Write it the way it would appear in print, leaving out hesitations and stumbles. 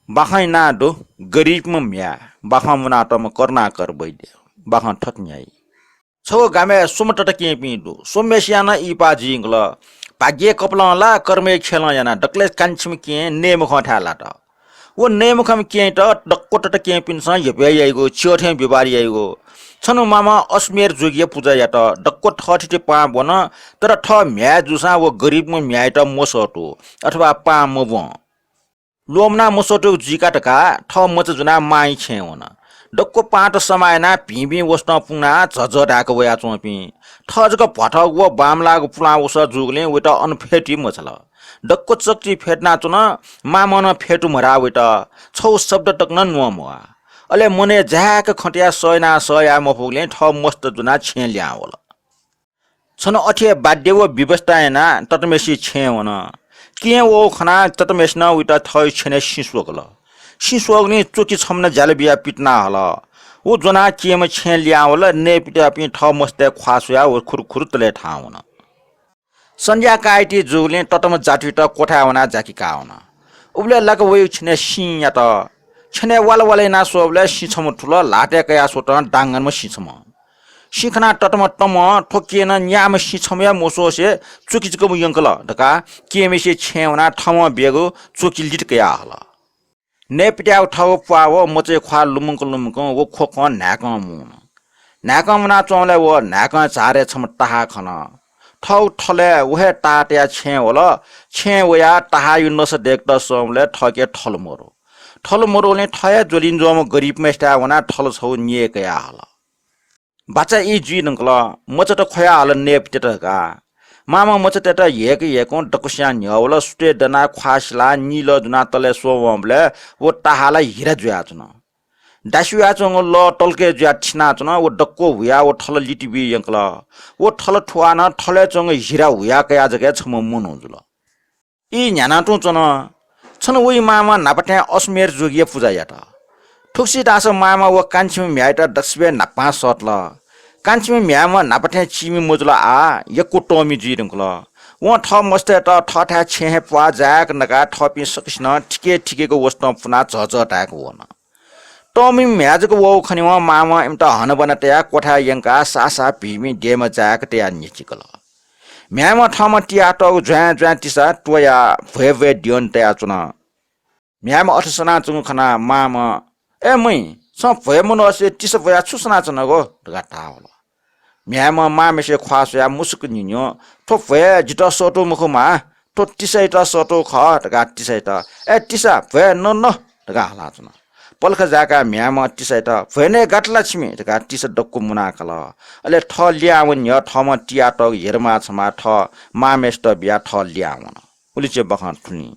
Bahan na do Gareebamha Mhaaya bahan muna to Karunakar Baidy bahan thot nyai. So game sumata ke pindu somesiana ipa jingla pagye koplan la karme khelan yana dakle kanchim ke name khotha la ta. Wo name kham ke ta dakkota ta ke pin sa yepe yaigo chothen bibari yaigo. Chanu mama asmer jogiya puja yata dakkot thati pa bona tara tha mya jusa wo Gareebamha Mhaaya ta mosoto athwa pa mobon. Lomna mosoto jika taka th moch juna mai cheona. Dokko पाट समायना PV वस्न पुना झझडाको वया चोपी थजको भटक व बामलाको पुला उस जुगले वेटा अनफेटी मछला डक्को चक्टी फेट्ना चुन मामन फेटु मरा वेटा छौ शब्द टक्न नमवा अले मने जाक खटिया सयना सया मफुगले थ मस्त जुना छेल्या होला छन अठे बाध्य व व्यवस्थायना ततमेसी छेवन के वो खना ततमेसना वेटा थय छने सिसोगला सिसोग्ने चोकी छम्न जालबिया पिटना होला वो जना केम छेन लिया होला ने पिटा पि ठ मस्ते ख्वासया ओ खुरखुर तले ठाउन संज्ञा काइटी जुगले ततम जाति त कोठा हुना जाकी काउन उबले लक वय छने सिया त छने वालवाले ना सोबले सिछम ठुल लाटे कया सोट डांगन म सिछम सिखना ततम तम ठोकिएन न्याम सिछमया मोसोसे चुकीजको यंकल ढका केमेसे छेउना ठम बेगो चुकी लिटकया होला नेपिट्याउ ठाउ पावो मचे ख्वा लुमुङ वो खोक नाक मुन नाक मुना चौले वो नाक चारे छम टाहा खन ठौ ठले वहे टाट्या छे होला छे वया टाहा युनस देखत समले ठके ठल मोरोले ठया जोलिन जोम गरीब मेस्टा वना ठल छौ निए कया होला बच्चा ई जी नंकला मचट खया हल नेपिटका मामा मचटेटा येको डकुस्या न्यावला सुटे दना ख्वासला नील जुना तले सोवमले वो टाहाला हिरा जुया चुन दासुया चंग ल टलके जुया छिना चुन वो डक्को हुया वो ठल लिटिबी यंकला वो ठल ठुवाना ठले चंग हिरा हुया कया जगे छम मुनु जुल ई न्याना टु चन छन वई मामा नापटे अस्मेर जोगिए पूजा याटा ठुक्सी दास मामा वो कान्छी म्याटा दसबे नापा सटला कान्छी म्यामा नापटे चिमी मोजला आ यको टोमी जिरंकला वो ठ मस्ते त ठठा छे पा जाक नका ठपि सकिसन ठिकेको वस्तु पुना झझटाको वना टोमी म्याजको वो खनिवा मामा एमता हन बनतया कोठा यंका सासा भीमी डेम जाक तया निचिकला म्यामा ठम टिया त ज्वा तिसा टोया भवे दियन तया चुना म्यामा अठसना चुङ खना मामा ए मै स भए मनोसे तिस भया छुसना चनको ढगाटा होला म्यामा मामेसे ख्वासया मुसुक निन्यो थो भए जित सोटो मुखमा थो तिसैटा सोटो ख ढगा तिसैटा ए तिसा भए न ढगा हाला चुना पलख जाका म्यामा तिसैटा भएने गाटला छिमे ढगा तिस डक्कु मुनाकला अले ठ ल्यावन य ठम टिया त हेरमा छमा ठ मामेस्ट बिया ठ ल्यावन उलिचे बखन ठुनी